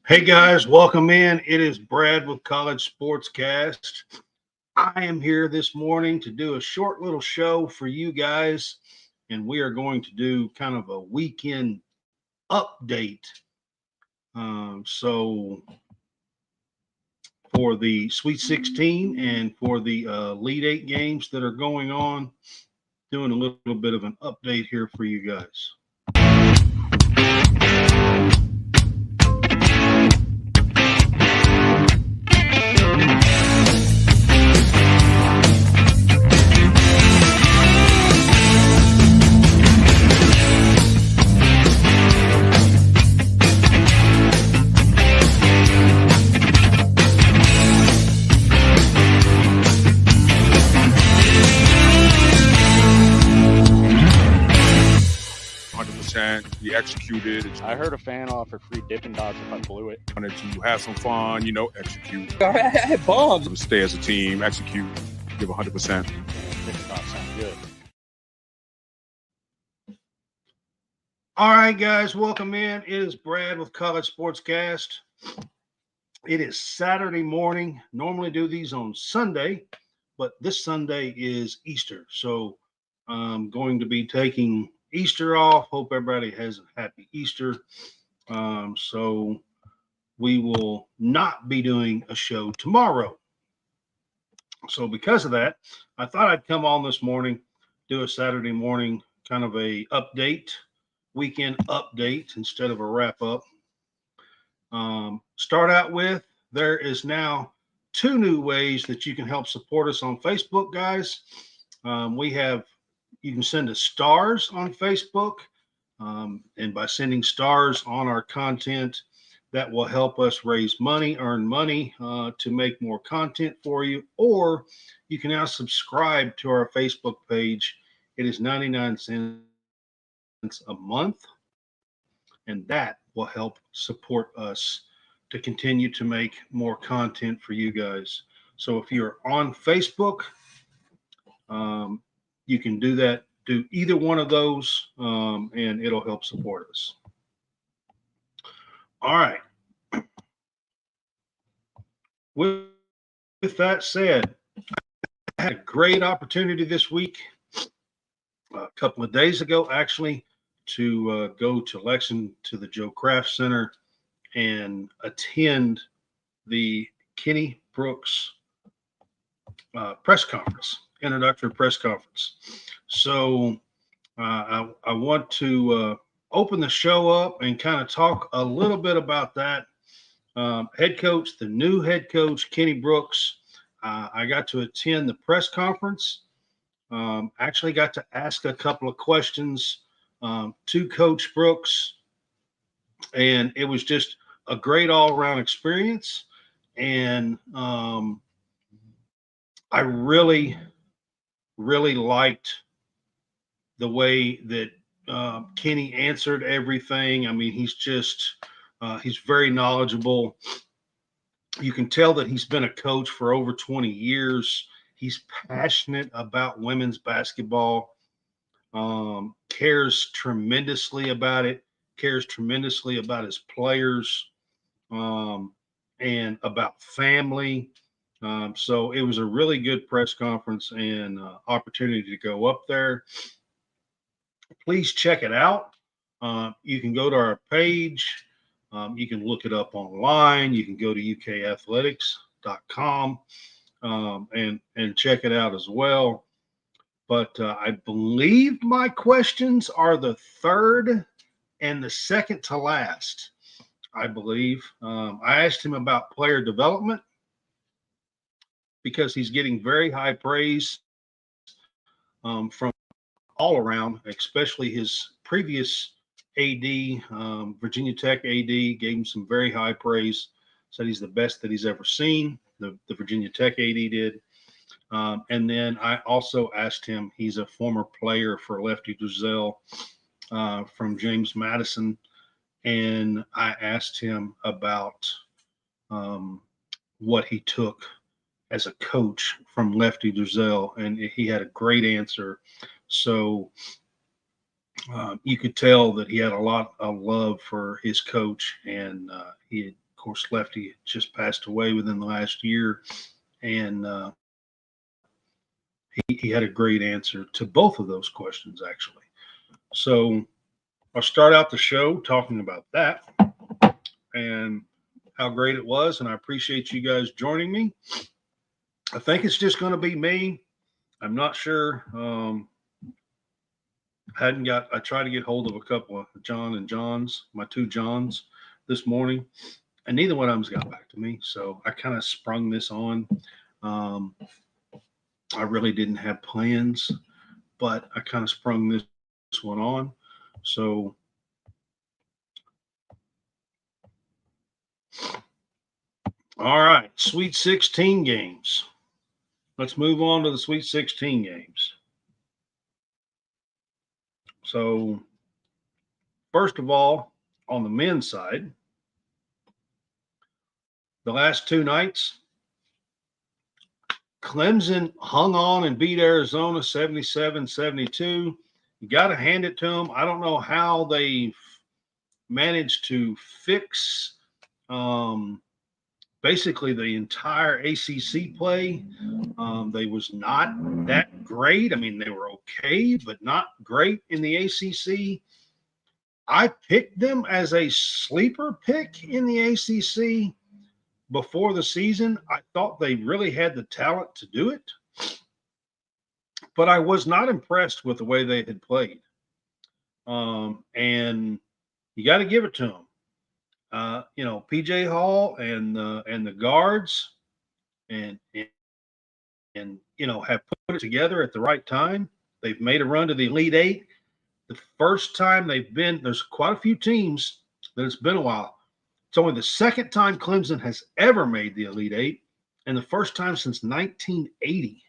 Hey guys, welcome in. It is Brad with College SportsCast. I am here this morning to do a short little show for you guys, and we are going to do kind of a weekend update. So, for the Sweet 16 and for the Elite Eight games that are going on, doing a little bit of an update here for you guys. 100%. We executed. I heard a fan offer free Dippin' Dots if I blew it. Wanted to have some fun, execute. I had bombs. Stay as a team, execute, give 100%. Dippin' Dots sound good. All right, guys, welcome in. It is Brad with College SportsCast. It is Saturday morning. Normally do these on Sunday, but this Sunday is Easter. So I'm going to be taking Easter off. Hope everybody has a happy Easter. So we will not be doing a show tomorrow. So because of that, I thought I'd come on this morning, do a Saturday morning kind of a weekend update instead of a wrap up. Start out with, there is now 2 new ways that you can help support us on Facebook, guys. You can send us stars on Facebook, and by sending stars on our content, that will help us raise money, earn money to make more content for you. Or you can now subscribe to our Facebook page. It is 99 cents a month, and that will help support us to continue to make more content for you guys. So if you're on Facebook, you can do either one of those, and it'll help support us. All right. With that said, I had a great opportunity this week, a couple of days ago, actually, to go to Lexington to the Joe Kraft Center and attend the Kenny Brooks press conference, introductory press conference. So I want to open the show up and kind of talk a little bit about that. The new head coach, Kenny Brooks. I got to attend the press conference. Actually got to ask a couple of questions to Coach Brooks, and it was just a great all-around experience. And I really, really liked the way that Kenny answered everything. I mean, he's very knowledgeable. You can tell that he's been a coach for over 20 years. He's passionate about women's basketball, cares tremendously about it, cares tremendously about his players, and about family. So it was a really good press conference and opportunity to go up there. Please check it out. You can go to our page. You can look it up online. You can go to ukathletics.com and check it out as well. But I believe my questions are the third and the second to last, I believe. I asked him about player development because he's getting very high praise from all around, especially his previous AD, Virginia Tech AD, gave him some very high praise, said he's the best that he's ever seen, the Virginia Tech AD did. And then I also asked him, he's a former player for Lefty Driesell from James Madison, and I asked him about what he took as a coach from Lefty Driesell, and he had a great answer. So you could tell that he had a lot of love for his coach, and he, of course, Lefty just passed away within the last year, and he had a great answer to both of those questions, actually. So I'll start out the show talking about that and how great it was, and I appreciate you guys joining me. I think it's just going to be me. I'm not sure. I tried to get hold of a couple of John and Johns, my two Johns, this morning, and neither one of them's got back to me. So I kind of sprung this on. I really didn't have plans, but I kind of sprung this one on. So all right, Sweet 16 games. Let's move on to the Sweet 16 games. So first of all, on the men's side, the last two nights, Clemson hung on and beat Arizona 77-72. You got to hand it to them. I don't know how they managed to fix basically the entire ACC play. They was not that great. I mean, they were okay, but not great in the ACC. I picked them as a sleeper pick in the ACC before the season. I thought they really had the talent to do it, but I was not impressed with the way they had played. And you got to give it to them. PJ Hall and the guards and have put it together at the right time. They've made a run to the Elite Eight. The first time there's quite a few teams that it's been a while. It's only the second time Clemson has ever made the Elite Eight, and the first time since 1980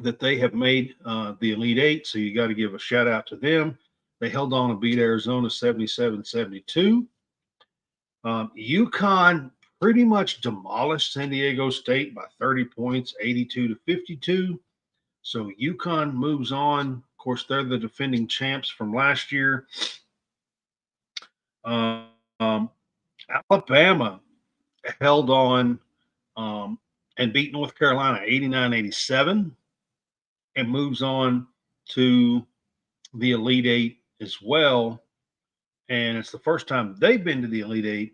that they have made the Elite Eight. So you got to give a shout out to them. They held on and beat Arizona 77-72. UConn pretty much demolished San Diego State by 30 points, 82-52. So UConn moves on. Of course, they're the defending champs from last year. Alabama held on and beat North Carolina 89-87 and moves on to the Elite Eight as well. And it's the first time they've been to the Elite Eight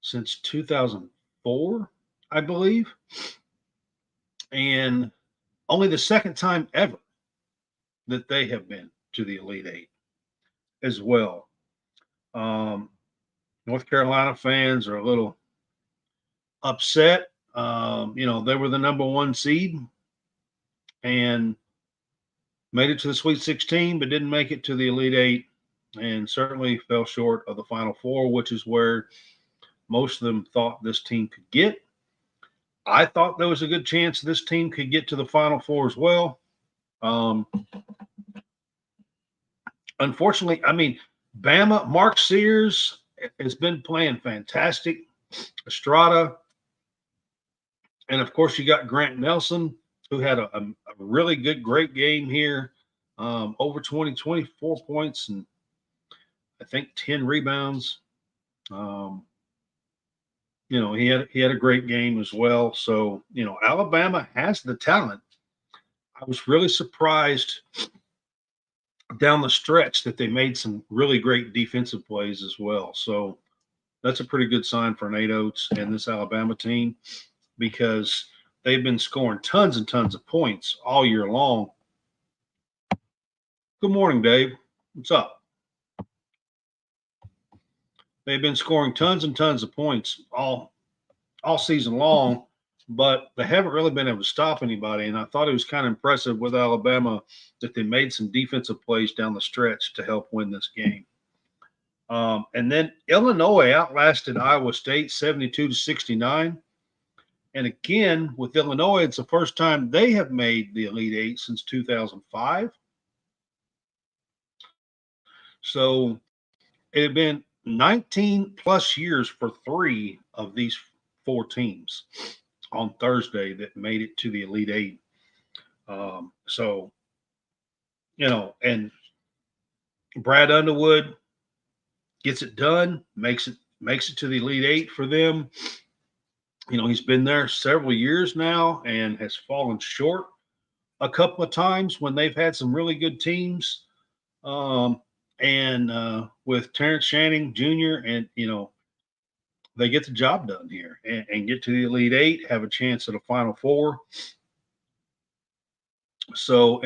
since 2004, I believe. And only the second time ever that they have been to the Elite Eight as well. North Carolina fans are a little upset. They were the number one seed and made it to the Sweet 16, but didn't make it to the Elite Eight, and certainly fell short of the Final Four, which is where most of them thought this team could get. I thought there was a good chance this team could get to the Final Four as well. Unfortunately, Bama, Mark Sears has been playing fantastic. Estrada. And, of course, you got Grant Nelson, who had a really great game here. Over 24 points and I think 10 rebounds. He had a great game as well. So, Alabama has the talent. I was really surprised down the stretch that they made some really great defensive plays as well. So that's a pretty good sign for Nate Oates and this Alabama team, because they've been scoring tons and tons of points all year long. Good morning, Dave. What's up? They've been scoring tons and tons of points all season long, but they haven't really been able to stop anybody. And I thought it was kind of impressive with Alabama that they made some defensive plays down the stretch to help win this game. And then Illinois outlasted Iowa State 72-69. And again, with Illinois, it's the first time they have made the Elite Eight since 2005. So it had been 19 plus years for three of these four teams on Thursday that made it to the Elite Eight. And Brad Underwood gets it done, makes it makes it to the Elite Eight for them. He's been there several years now and has fallen short a couple of times when they've had some really good teams. And with Terrence Shannon Jr. and they get the job done here and get to the Elite Eight, have a chance at a Final Four. So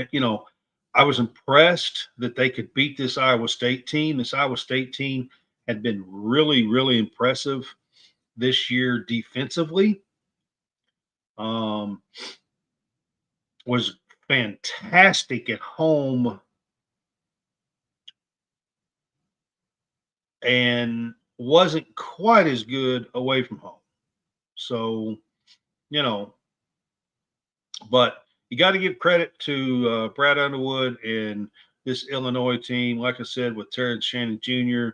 I was impressed that they could beat this Iowa State team. This Iowa State team had been really, really impressive this year defensively. Was fantastic at home and wasn't quite as good away from home. So, but you got to give credit to Brad Underwood and this Illinois team. Like I said, with Terrence Shannon Jr.,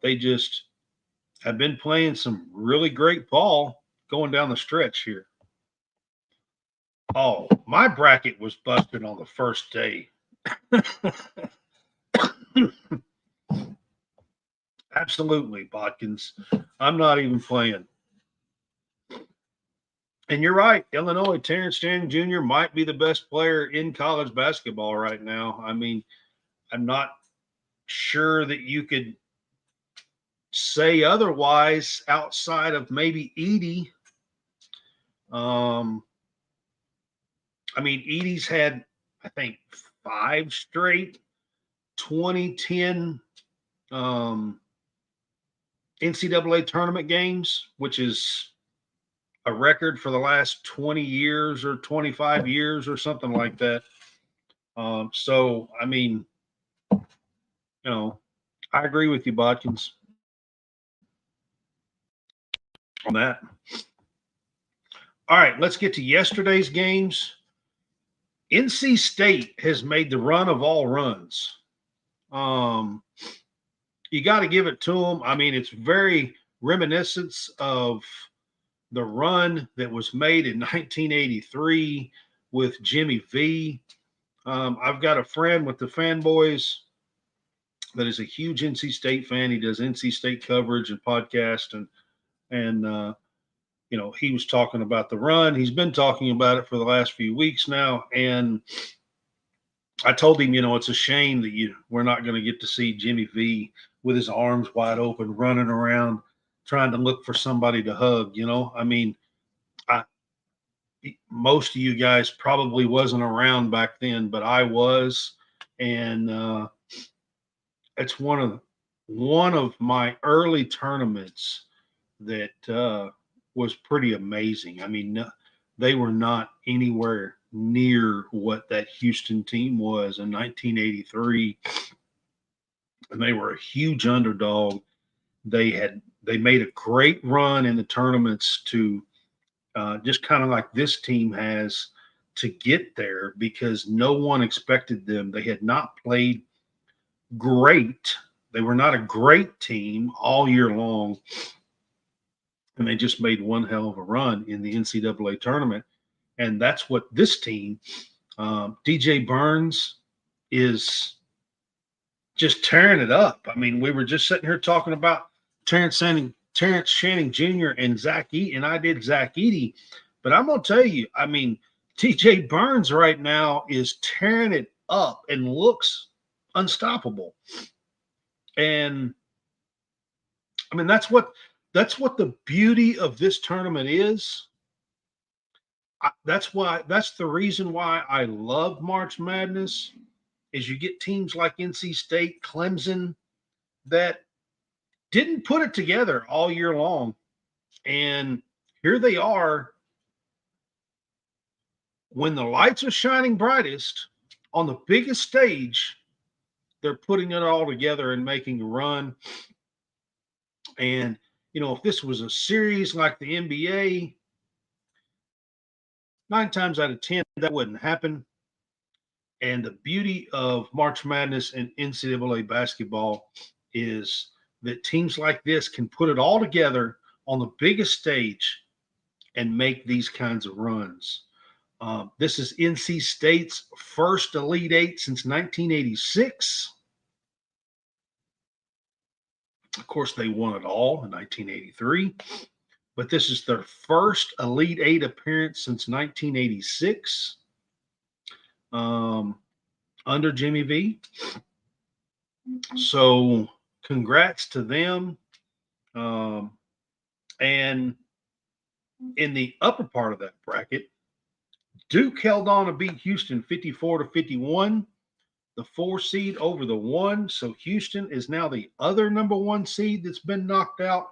they just have been playing some really great ball going down the stretch here. Oh, my bracket was busted on the first day. Absolutely, Bodkins. I'm not even playing. And you're right. Illinois, Terrence Shannon Jr. might be the best player in college basketball right now. I mean, I'm not sure that you could say otherwise outside of maybe Edey. Edey's had, I think, 5 straight 2010 NCAA tournament games, which is a record for the last 20 years or 25 years or something like that. So, I agree with you, Bodkins, on that. All right, let's get to yesterday's games. NC State has made the run of all runs. You got to give it to them. It's very reminiscent of the run that was made in 1983 with Jimmy V. I've got a friend with the Fanboys that is a huge NC State fan. He does NC State coverage and podcast, and he was talking about the run. He's been talking about it for the last few weeks now, and I told him, it's a shame that we're not going to get to see Jimmy V with his arms wide open, running around, trying to look for somebody to hug. Most of you guys probably wasn't around back then, but I was, and it's one of my early tournaments that was pretty amazing. They were not anywhere near what that Houston team was in 1983, and they were a huge underdog. They made a great run in the tournaments to just kind of like this team has to get there because no one expected them. They had not played great. They were not a great team all year long, and they just made one hell of a run in the NCAA tournament. And that's what this team, DJ Burns, is just tearing it up. We were just sitting here talking about Terrence Shannon Jr. and Zach Edey, and I did Zach Edey. But I'm going to tell you, TJ Burns right now is tearing it up and looks unstoppable. And that's what the beauty of this tournament is. That's the reason why I love March Madness is you get teams like NC State, Clemson that didn't put it together all year long. And here they are when the lights are shining brightest on the biggest stage, they're putting it all together and making a run. And, if this was a series like the NBA, 9 times out of 10, that wouldn't happen. And the beauty of March Madness and NCAA basketball is that teams like this can put it all together on the biggest stage and make these kinds of runs. This is NC State's first Elite Eight since 1986. Of course, they won it all in 1983, but this is their first Elite Eight appearance since 1986 under Jimmy V. So, congrats to them. And in the upper part of that bracket, Duke held on to beat Houston 54-51, the 4 seed over the 1. So Houston is now the other number 1 seed that's been knocked out.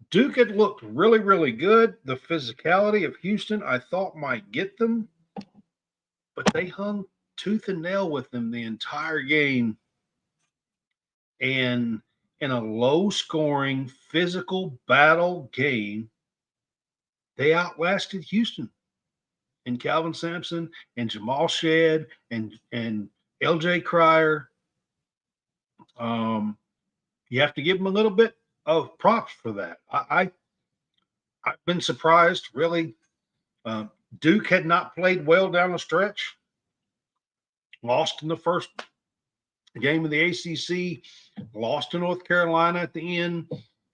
Duke had looked really, really good. The physicality of Houston, I thought might get them, but they hung tooth and nail with them the entire game. And in a low-scoring, physical battle game, they outlasted Houston. And Calvin Sampson and Jamal Shedd and LJ Cryer. You have to give them a little bit of props for that. I've been surprised, really. Duke had not played well down the stretch. Lost in the first game of the ACC. Lost to North Carolina at the end.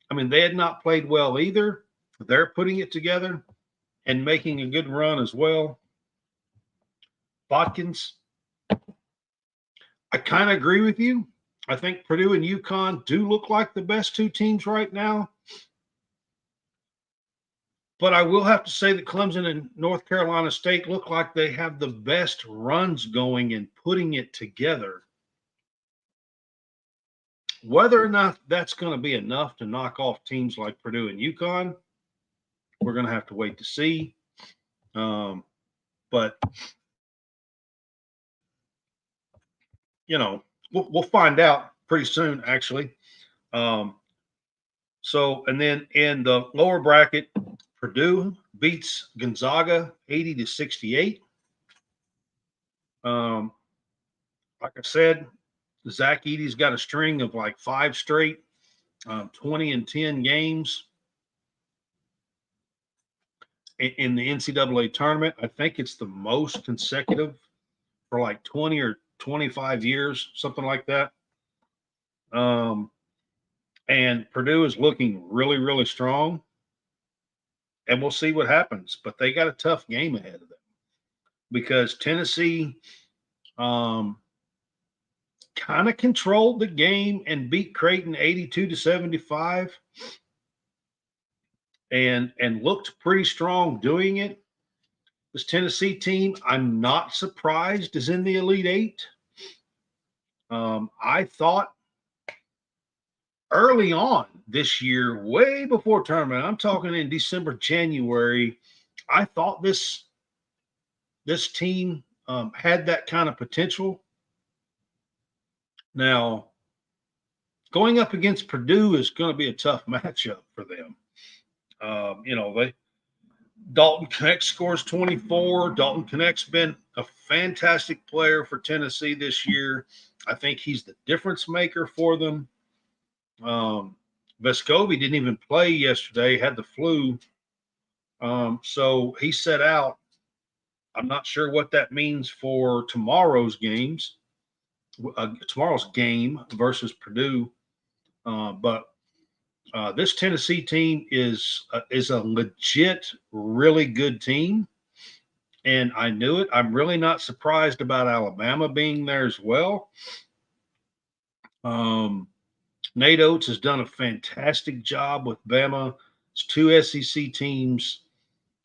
I mean, they had not played well either. They're putting it together and making a good run as well. Watkins, I kind of agree with you. I think Purdue and UConn do look like the best 2 teams right now. But I will have to say that Clemson and North Carolina State look like they have the best runs going and putting it together. Whether or not that's going to be enough to knock off teams like Purdue and UConn, we're going to have to wait to see. But, you know, we'll find out pretty soon, actually. So, and then in the lower bracket, Purdue beats Gonzaga 80-68. Like I said, Zach Edey's got a string of like 5 straight 20-10 games in the NCAA tournament. I think it's the most consecutive for like 20 or 25 years, something like that. And Purdue is looking really, really strong. And we'll see what happens. But they got a tough game ahead of them because Tennessee kind of controlled the game and beat Creighton 82-75 and looked pretty strong doing it. This Tennessee team, I'm not surprised, is in the Elite Eight. I thought early on this year, way before tournament, I'm talking in December, January, I thought this team had that kind of potential. Now, going up against Purdue is going to be a tough matchup for them. Dalton Knecht scores 24. Dalton Knecht's been a fantastic player for Tennessee this year. I think he's the difference maker for them. Vescovi didn't even play yesterday, had the flu. So he set out. I'm not sure what that means for tomorrow's game versus Purdue. But this Tennessee team is a legit, really good team. And I knew it. I'm really not surprised about Alabama being there as well. Nate Oates has done a fantastic job with Bama. It's 2 SEC teams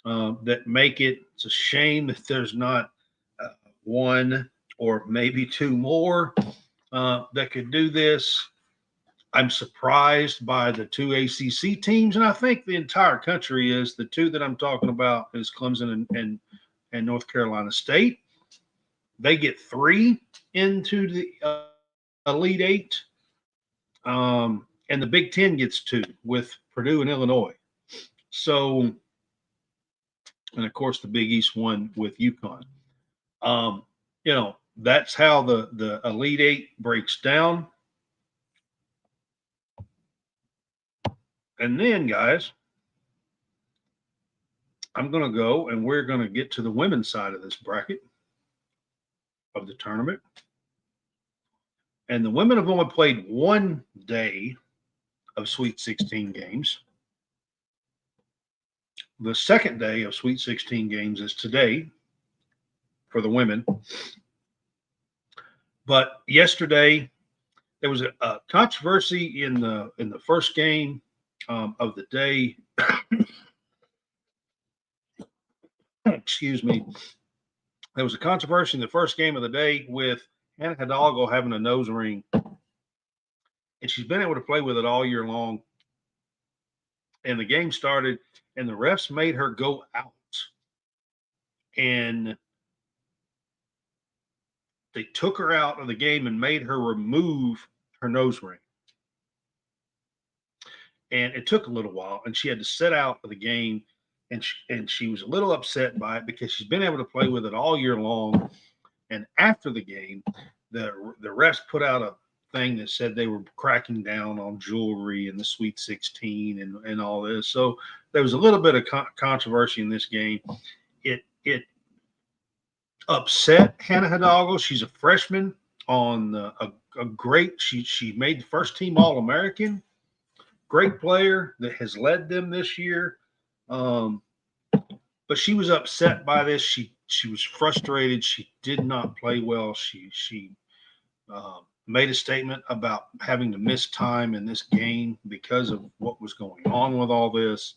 that make it. It's a shame that there's not one or maybe 2 more that could do this. I'm surprised by the 2 ACC teams, and I think the entire country is. The 2 that I'm talking about is Clemson and North Carolina State. They get 3 into the Elite Eight. And the Big Ten gets 2 with Purdue and Illinois. So, and of course, the Big East one with UConn. That's how the Elite Eight breaks down. And then, guys, I'm going to go and we're going to get to the women's side of this bracket of the tournament. And the women have only played one day of Sweet 16 games. The second day of Sweet 16 games is today for the women. But yesterday there was a controversy in the first game of the day. Excuse me. There was a controversy in the first game of the day with Hannah Hidalgo having a nose ring, and she's been able to play with it all year long. And the game started, and the refs made her go out, and they took her out of the game and made her remove her nose ring. And it took a little while, and she had to sit out of the game, and she was a little upset by it because she's been able to play with it all year long. And after the game, the refs put out a thing that said they were cracking down on jewelry and the Sweet 16 and all this. So there was a little bit of controversy in this game. It upset Hannah Hidalgo. She's a freshman on a great. She made the first team All-American. Great player that has led them this year. But she was upset by this. She was frustrated. She did not play well. She made a statement about having to miss time in this game because of what was going on with all this.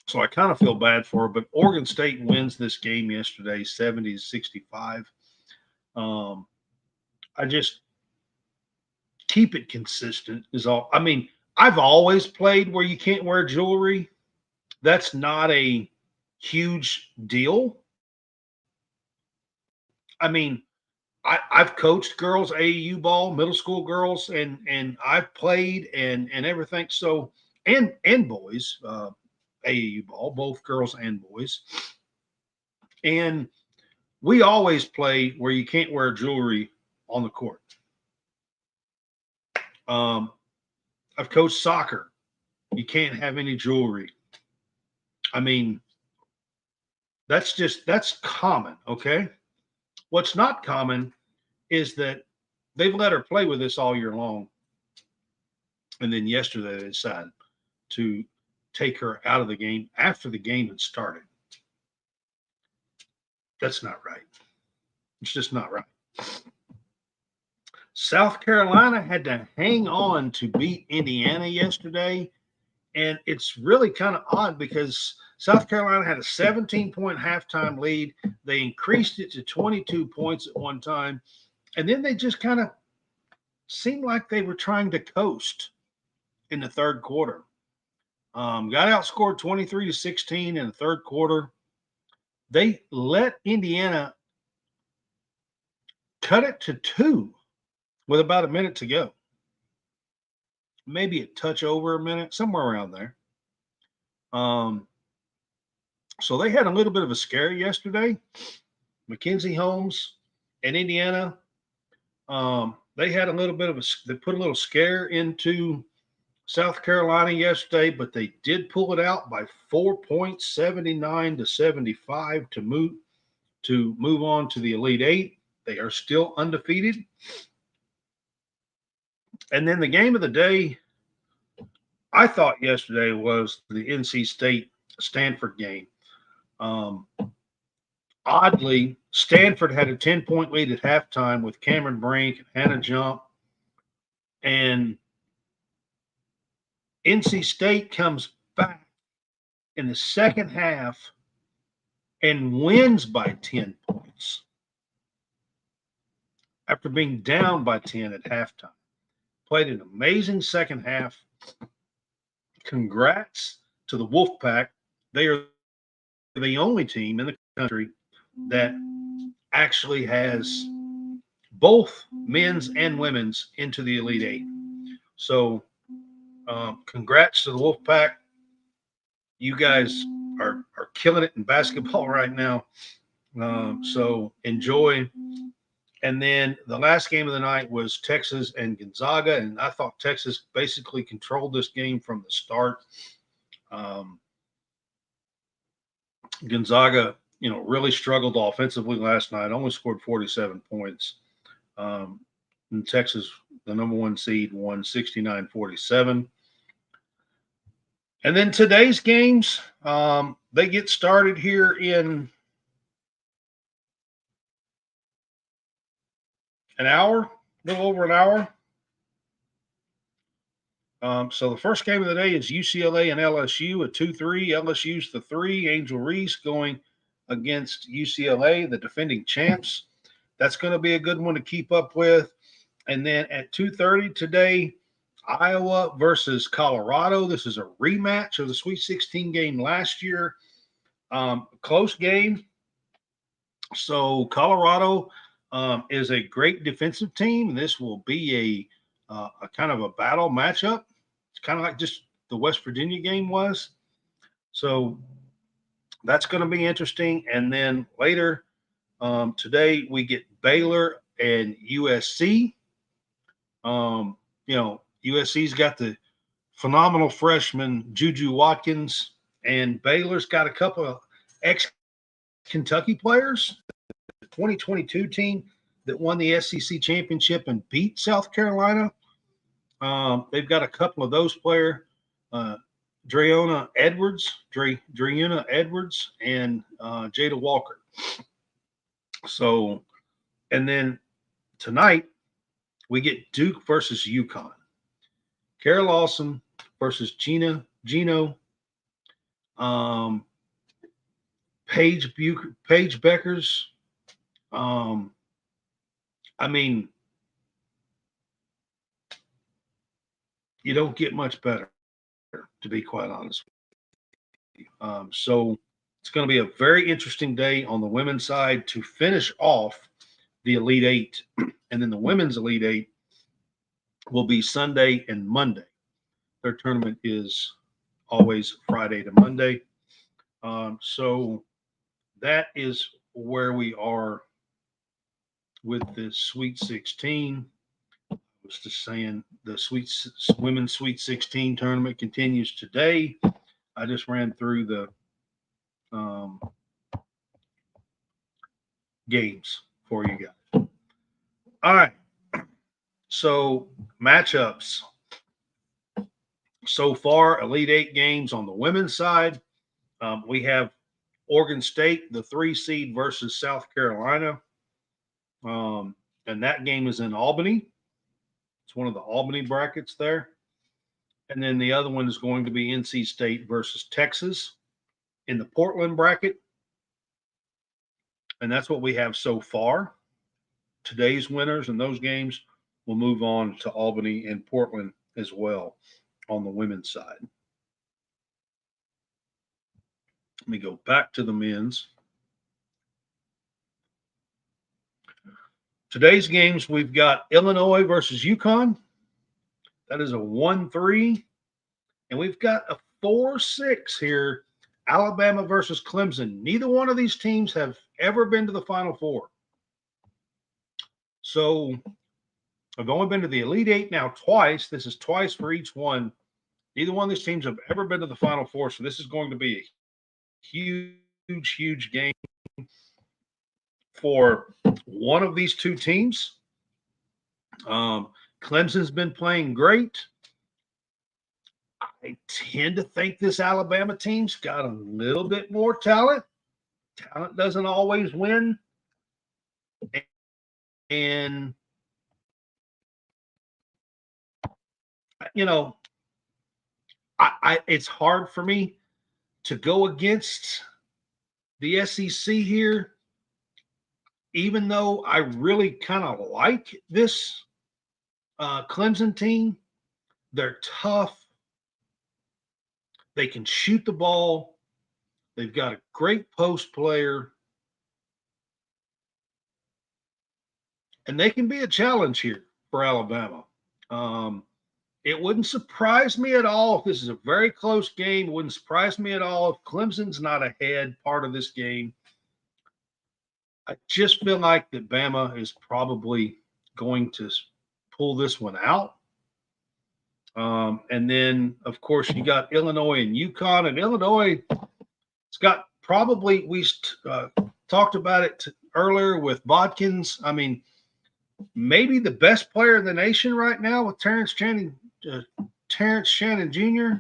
So I kind of feel bad for her. But Oregon State wins this game yesterday, 70-65. I just keep it consistent is all. I mean, I've always played where you can't wear jewelry. That's not a huge deal. I mean, I've coached girls AAU ball, middle school girls, and I've played and everything. So and boys AAU ball, both girls and boys. And we always play where you can't wear jewelry on the court. I've coached soccer. You can't have any jewelry. I mean, that's common, okay? What's not common is that they've let her play with this all year long. And then yesterday they decided to take her out of the game after the game had started. That's not right. It's just not right. South Carolina had to hang on to beat Indiana yesterday. And it's really kind of odd because South Carolina had a 17-point halftime lead. They increased it to 22 points at one time. And then they just kind of seemed like they were trying to coast in the third quarter. Got outscored 23-16 in the third quarter. They let Indiana cut it to 2 with about a minute to go. Maybe a touch over a minute, somewhere around there. So they had a little bit of a scare yesterday. Mackenzie Holmes and Indiana, they had a little bit of they put a little scare into South Carolina yesterday, but they did pull it out by 4 points, 79-75 to move on to the Elite Eight. They are still undefeated. And then the game of the day, I thought yesterday was the NC State Stanford game. Oddly, Stanford had a 10-point lead at halftime with Cameron Brink and Hannah Jump. And NC State comes back in the second half and wins by 10 points after being down by 10 at halftime. Played an amazing second half. Congrats to the Wolfpack. They are the only team in the country that actually has both men's and women's into the Elite Eight. So congrats to the Wolfpack. You guys are killing it in basketball right now. So enjoy. And then the last game of the night was Texas and Gonzaga, and I thought Texas basically controlled this game from the start. Gonzaga, really struggled offensively last night, only scored 47 points. And Texas, the number 1 seed, won 69-47. And then today's games, they get started here in an hour, a little over an hour. So the first game of the day is UCLA and LSU, a 2-3. LSU's the 3. Angel Reese going against UCLA, the defending champs. That's going to be a good one to keep up with. And then at 2:30 today, Iowa versus Colorado. This is a rematch of the Sweet 16 game last year. Close game. So Colorado is a great defensive team. This will be a kind of a battle matchup. It's kind of like just the West Virginia game was. So that's going to be interesting. And then later today, we get Baylor and USC. USC's got the phenomenal freshman Juju Watkins, and Baylor's got a couple of ex-Kentucky players. The 2022 team that won the SEC championship and beat South Carolina. They've got a couple of those players, Dreona Edwards, and Jada Walker. So, and then tonight we get Duke versus UConn. Kara Lawson versus Gino, Paige Beckers. You don't get much better, to be quite honest with you. So it's going to be a very interesting day on the women's side to finish off the Elite Eight. And then the women's Elite Eight will be Sunday and Monday. Their tournament is always Friday to Monday. So that is where we are with the Sweet 16. I was just saying the women's Sweet 16 tournament continues today. I just ran through the games for you guys. All right. So matchups. So far, Elite Eight games on the women's side. We have Oregon State, the 3 seed, versus South Carolina. And that game is in Albany. It's one of the Albany brackets there. And then the other one is going to be NC State versus Texas in the Portland bracket. And that's what we have so far. Today's winners in those games will move on to Albany and Portland as well on the women's side. Let me go back to the men's. Today's games, we've got Illinois versus UConn. That is a 1-3. And we've got a 4-6 here, Alabama versus Clemson. Neither one of these teams have ever been to the Final Four. So I've only been to the Elite Eight now twice. This is twice for each one. Neither one of these teams have ever been to the Final Four, so this is going to be a huge game for one of these two teams. Clemson's been playing great. I tend to think this Alabama team's got a little bit more talent. Talent doesn't always win. And, it's hard for me to go against the SEC here, even though I really kind of like this Clemson team. They're tough. They can shoot the ball. They've got a great post player. And they can be a challenge here for Alabama. It wouldn't surprise me at all if this is a very close game. It wouldn't surprise me at all if Clemson's not ahead part of this game. I just feel like that Bama is probably going to pull this one out. And then, of course, you got Illinois and UConn. And Illinois, it's got probably, we talked about it earlier with Bodkins. I mean, maybe the best player in the nation right now with Terrence Shannon Jr.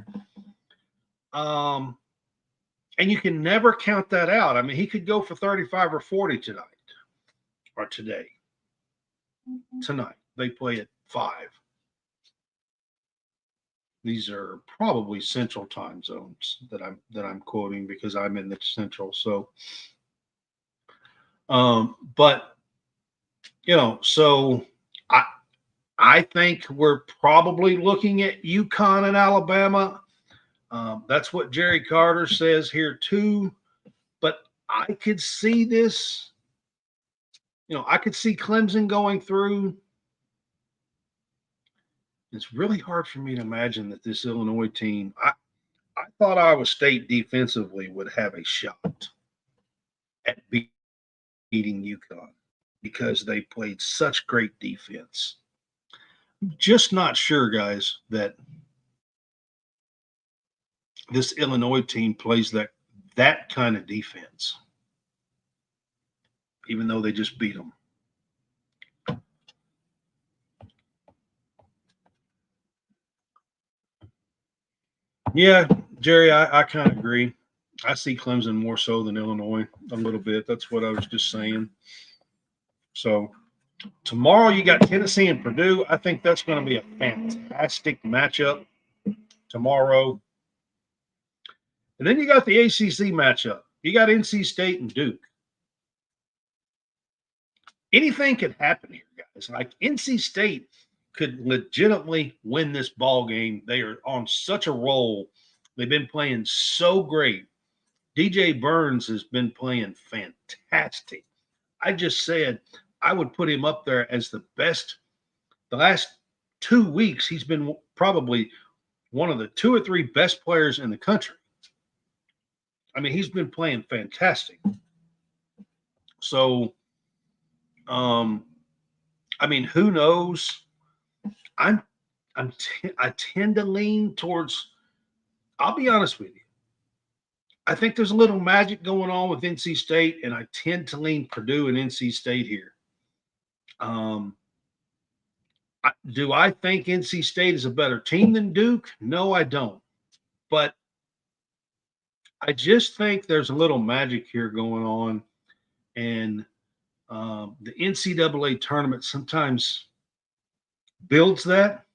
And you can never count that out. I mean, he could go for 35 or 40 tonight or today. Tonight. They play at 5. These are probably central time zones that I'm quoting because I'm in the central. So, but so I think we're probably looking at UConn and Alabama. That's what Jerry Carter says here too. But I could see this. I could see Clemson going through. It's really hard for me to imagine that this Illinois team. I thought Iowa State defensively would have a shot at beating UConn because they played such great defense. I'm just not sure, guys, that this Illinois team plays that kind of defense, even though they just beat them. Yeah, Jerry, I kind of agree. I see Clemson more so than Illinois a little bit. That's what I was just saying. So tomorrow you got Tennessee and Purdue. I think that's going to be a fantastic matchup tomorrow. And then you got the ACC matchup. You got NC State and Duke. Anything could happen here, guys. Like NC State could legitimately win this ball game. They are on such a roll. They've been playing so great. DJ Burns has been playing fantastic. I just said I would put him up there as the best. The last 2 weeks, he's been probably one of the 2 or 3 best players in the country. I mean, he's been playing fantastic. So, I mean, who knows? I tend to lean towards. I'll be honest with you. I think there's a little magic going on with NC State, and I tend to lean Purdue and NC State here. Do I think NC State is a better team than Duke? No, I don't. But I just think there's a little magic here going on, and the NCAA tournament sometimes builds that.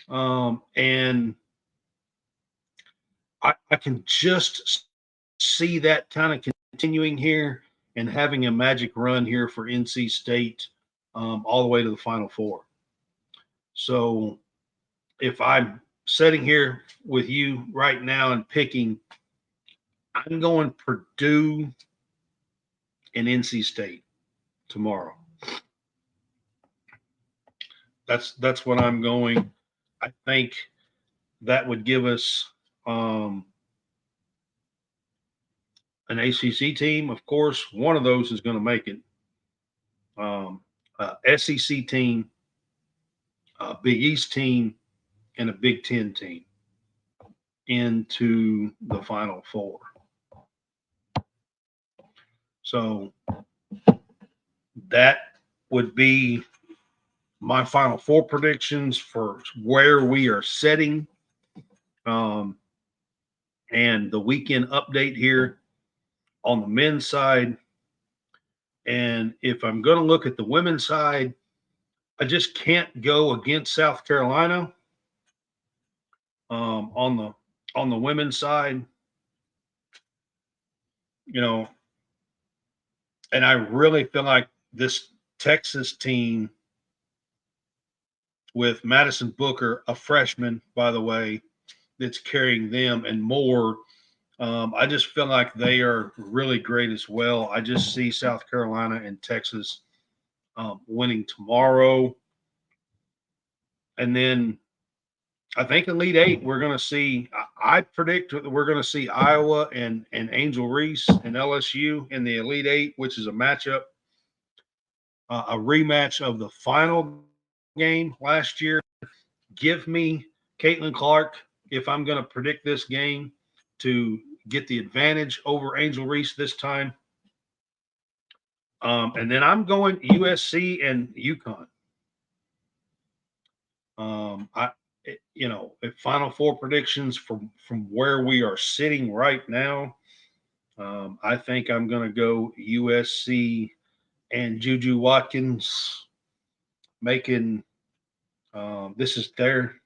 And I can just see that kind of continuing here and having a magic run here for NC State all the way to the Final Four. So if I'm sitting here with you right now and picking, I'm going Purdue and NC State tomorrow. That's what I'm going. I think that would give us an ACC team. Of course, one of those is going to make it. SEC team, a Big East team, and a Big Ten team into the Final Four. So that would be my Final Four predictions for where we are setting. And the weekend update here on the men's side. And if I'm going to look at the women's side, I just can't go against South Carolina on the women's side. And I really feel like this Texas team with Madison Booker, a freshman, by the way, that's carrying them and more. I just feel like they are really great as well. I just see South Carolina and Texas winning tomorrow. And then I think Elite Eight, we're going to see – I predict we're going to see Iowa and Angel Reese and LSU in the Elite Eight, which is a matchup, a rematch of the final game last year. Give me Caitlin Clark if I'm going to predict this game to get the advantage over Angel Reese this time. And then I'm going USC and UConn. If Final Four predictions from where we are sitting right now, I think I'm going to go USC and Juju Watkins making this is their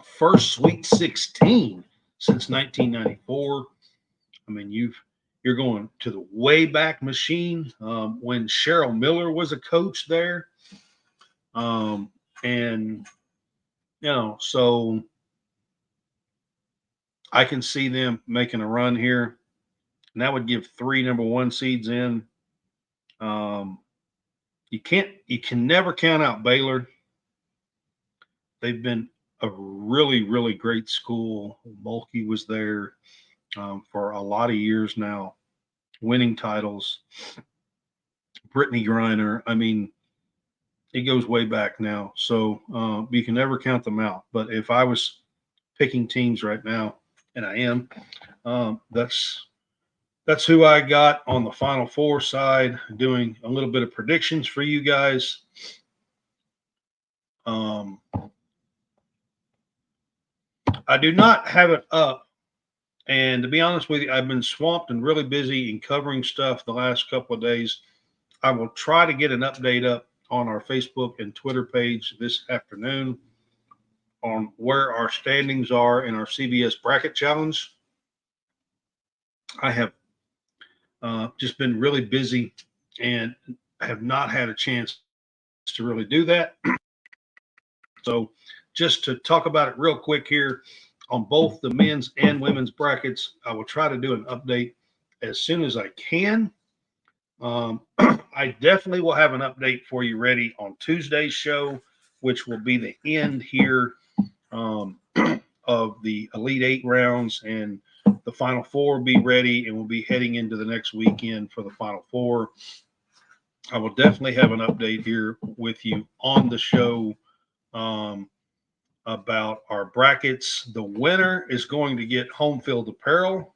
first Sweet 16 since 1994. I mean, you're going to the way back machine when Cheryl Miller was a coach there, and so I can see them making a run here, and that would give 3 number 1 seeds in. You can never count out Baylor. They've been a really, really great school. Mulkey was there for a lot of years now, winning titles. Brittany Griner. I mean, it goes way back now. So you can never count them out. But if I was picking teams right now, and I am, that's who I got on the Final Four side, doing a little bit of predictions for you guys. I do not have it up. And to be honest with you, I've been swamped and really busy in covering stuff the last couple of days. I will try to get an update up on our Facebook and Twitter page this afternoon on where our standings are in our CBS Bracket Challenge. I have just been really busy and have not had a chance to really do that. So just to talk about it real quick here on both the men's and women's brackets, I will try to do an update as soon as I can. I definitely will have an update for you ready on Tuesday's show, which will be the end here of the Elite 8 rounds, and the Final Four will be ready, and we'll be heading into the next weekend for the Final Four. I will definitely have an update here with you on the show about our brackets. The winner is going to get home field apparel.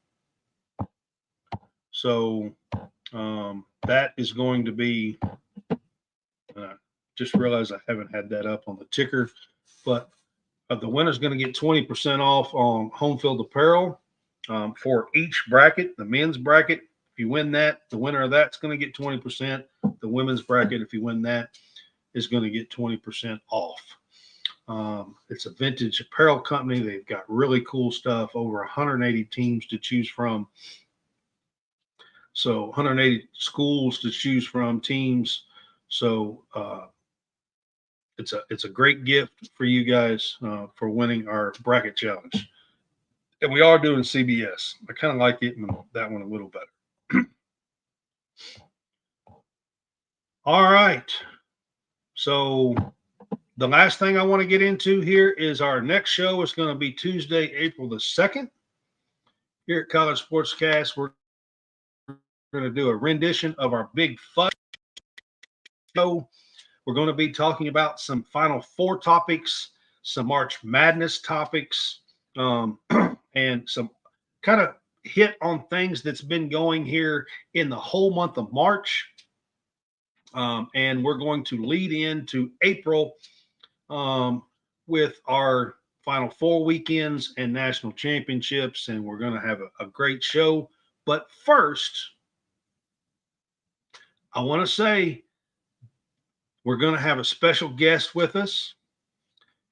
So that is going to be, just realized I haven't had that up on the ticker, but the winner is going to get 20% off on home field apparel for each bracket. The men's bracket, if you win that, the winner of that's going to get 20%. The women's bracket, if you win that, is going to get 20% off. It's a vintage apparel company. They've got really cool stuff, over 180 teams to choose from. So 180 schools to choose from, teams. So it's a great gift for you guys for winning our bracket challenge. And we are doing CBS. I kind of like it and that one a little better. All right. So the last thing I want to get into here is our next show is going to be Tuesday, April the 2nd. Here at College SportsCast, we're going to do a rendition of our Big Fun show. We're going to be talking about some Final Four topics, some March Madness topics, and some kind of hit on things that's been going here in the whole month of March. And we're going to lead into April with our Final Four weekends and national championships, and we're going to have a great show. But first, I want to say we're going to have a special guest with us.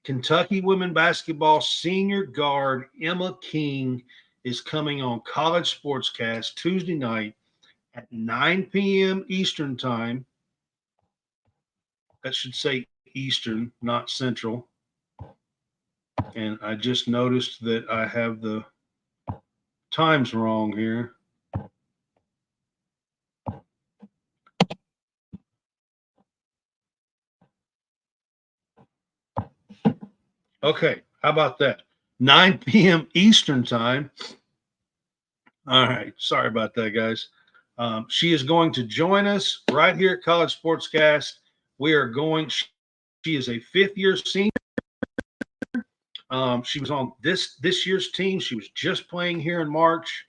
Kentucky women basketball senior guard Emma King is coming on College SportsCast Tuesday night at 9 p.m. Eastern time. That should say Eastern, not Central. And I just noticed that I have the times wrong here. Okay, how about that? 9 p.m. Eastern time. All right, sorry about that, guys. She is going to join us right here at College SportsCast. We are going. She is a fifth-year senior. She was on this year's team. She was just playing here in March.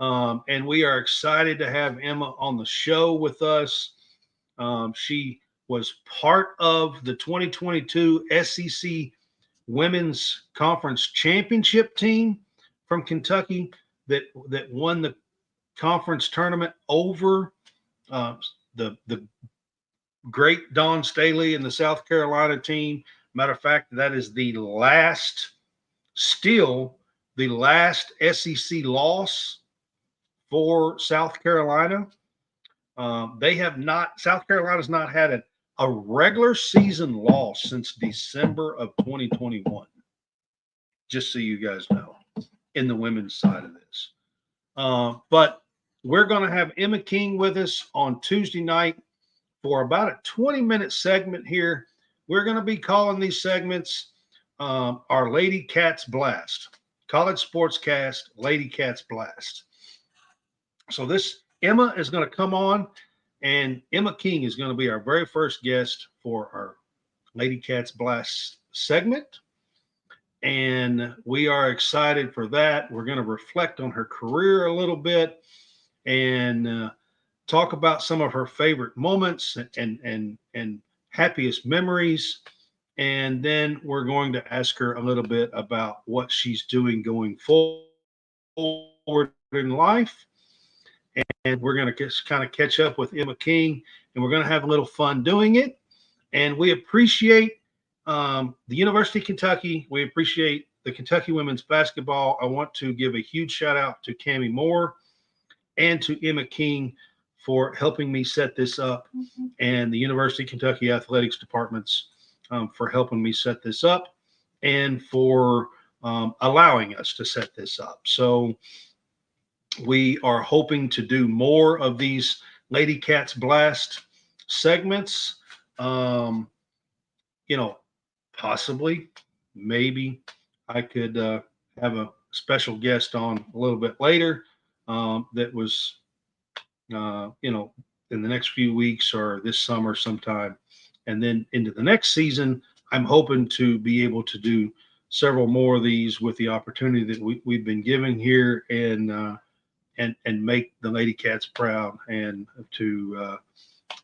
And we are excited to have Emma on the show with us. She was part of the 2022 SEC Women's Conference Championship team from Kentucky that won the conference tournament over the great Dawn Staley and the South Carolina team. Matter of fact, that is still the last SEC loss for South Carolina. South Carolina's not had a regular season loss since December of 2021. Just so you guys know, in the women's side of this. But we're going to have Emma King with us on Tuesday night for about a 20-minute segment here. We're going to be calling these segments our Lady Cats Blast. College SportsCast, Lady Cats Blast. So this Emma is going to come on, and Emma King is going to be our very first guest for our Lady Cats Blast segment. And we are excited for that. We're going to reflect on her career a little bit and talk about some of her favorite moments and happiest memories. And then we're going to ask her a little bit about what she's doing going forward in life. And we're going to just kind of catch up with Emma King, and we're going to have a little fun doing it. And we appreciate the University of Kentucky. We appreciate the Kentucky women's basketball. I want to give a huge shout out to Cammie Moore and to Emma King for helping me set this up, and the University of Kentucky athletics departments for helping me set this up and for allowing us to set this up. So we are hoping to do more of these Lady Cats Blast segments. Possibly, maybe I could have a special guest on a little bit later that was, in the next few weeks or this summer sometime. And then into the next season, I'm hoping to be able to do several more of these with the opportunity that we've been given here and make the Lady Cats proud and to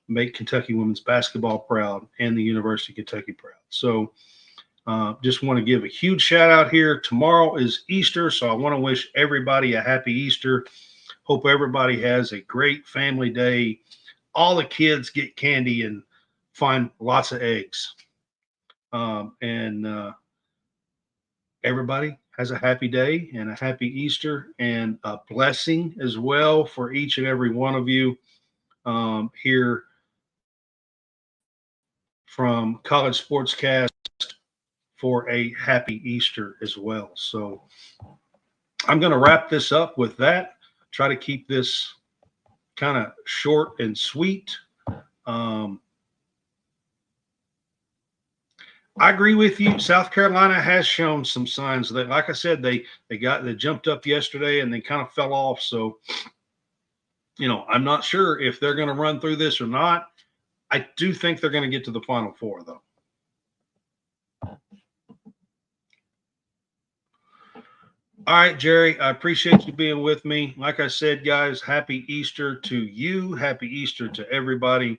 make Kentucky women's basketball proud and the University of Kentucky proud. So just want to give a huge shout out here. Tomorrow is Easter, so I want to wish everybody a happy Easter. Hope everybody has a great family day. All the kids get candy and find lots of eggs. And everybody has a happy day and a happy Easter and a blessing as well for each and every one of you here from College SportsCast for a happy Easter as well. So I'm going to wrap this up with that. Try to keep this kind of short and sweet. I agree with you. South Carolina has shown some signs that, like I said, they jumped up yesterday and they kind of fell off. So, I'm not sure if they're going to run through this or not. I do think they're going to get to the Final Four, though. All right, Jerry, I appreciate you being with me. Like I said, guys, happy Easter to you. Happy Easter to everybody.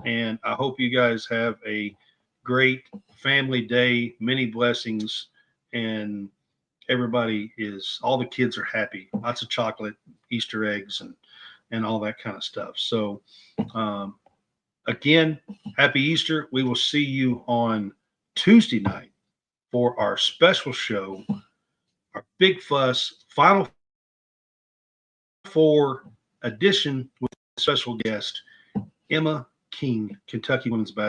And I hope you guys have a great family day, many blessings, and all the kids are happy. Lots of chocolate, Easter eggs, and all that kind of stuff. So, again, happy Easter. We will see you on Tuesday night for our special show, our Big Fuss Final Four edition with special guest Emma King, Kentucky women's basketball.